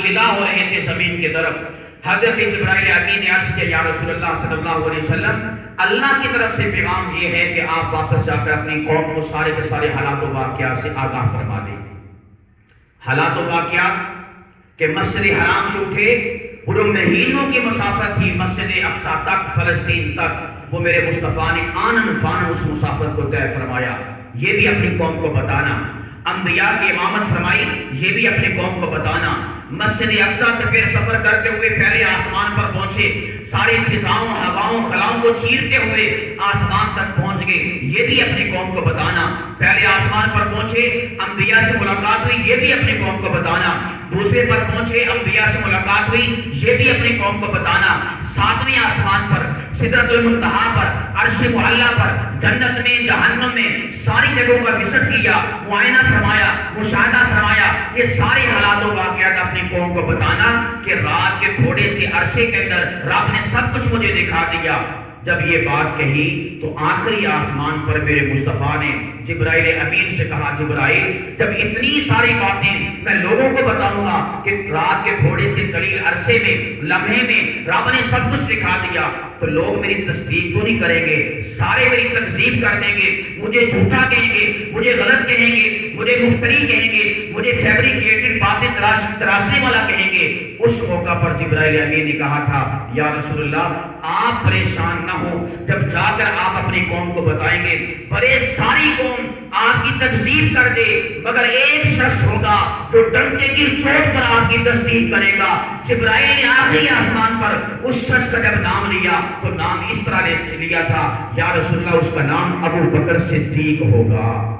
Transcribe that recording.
الوداع ہو رہے تھے زمین کی طرف، حضرت جبرائیل امین نے عرض کیا یا رسول اللہ صلی اللہ علیہ وسلم، اللہ کی طرف سے پیغام یہ ہے کہ آپ واپس جا کر اپنی قوم کو سارے کے سارے حالات و واقعات سے آگاہ فرما دیں۔ حالات و واقعات کہ مسجد حرام سے اٹھے، وہ مہینوں کی مسافت تھی مسجد اقصی تک، فلسطین تک، وہ میرے مصطفیٰ نے آنن فانن اس مسافت کو طے فرمایا۔ یہ بھی اپنی قوم کو بتانا، انبیاء کی امامت فرمائی، یہ بھی اپنی قوم کو بتانا۔ مسجد اقصی سے پھر سفر کرتے ہوئے پہلے آسمان پر پہنچے، ساری فضاؤں ہواؤں خلاؤں کو چیرتے ہوئے آسمان تک پہنچ گئے، یہ بھی اپنی قوم کو بتانا۔ پہلے آسمان پر پہنچے، انبیاء سے ملاقات ہوئی، یہ بھی اپنی قوم کو بتانا۔ دوسرے پر پہنچے، انبیاء سے ملاقات ہوئی، یہ بھی اپنی قوم کو بتانا۔ ساتویں آسمان پر، سدرۃ المنتہا پر، عرش معلیٰ پر، جنت میں، جہنم میں، ساری جگہوں کا وزٹ کیا، معائنہ فرمایا، مشاہدہ فرمایا۔ یہ سارے حالات و واقعات اپنی قوم کو بتانا کہ رات کے تھوڑے سے عرصے کے اندر رب نے سب کچھ مجھے دکھا دیا۔ جب یہ بات کہی تو آخری آسمان پر میرے مصطفیٰ نے جبرائیل امین سے کہا، جبرائیل جب اتنی ساری باتیں میں لوگوں کو بتاؤں گا کہ رات کے تھوڑے سے قلیل عرصے میں، لمحے میں رب نے سب کچھ دکھا دیا، تو لوگ میری تصدیق تو نہیں کریں گے، سارے میری تکذیب کر دیں گے، مجھے جھوٹا کہیں گے، مجھے غلط کہیں گے، مجھے مفتری کہیں گے، مجھے فیبریکیٹڈ باتیں تراشنے والا کہیں گے۔ اس موقع پر جبرائیل امین نے کہا تھا یا رسول اللہ آپ پریشان نہ ہو، جب جا کر آپ اپنی قوم کو بتائیں گے، بڑے ساری قوم آپ کی تکذیب کر دے، مگر ایک شخص ہوگا جو ڈنکے کی چوٹ پر آپ کی تصدیق کرے گا۔ جبرائیل نے آخری آسمان پر اس شخص کا جب نام لیا تو نام اس طرح لیا تھا یا رسول اللہ اس کا نام ابو بکر صدیق ہوگا۔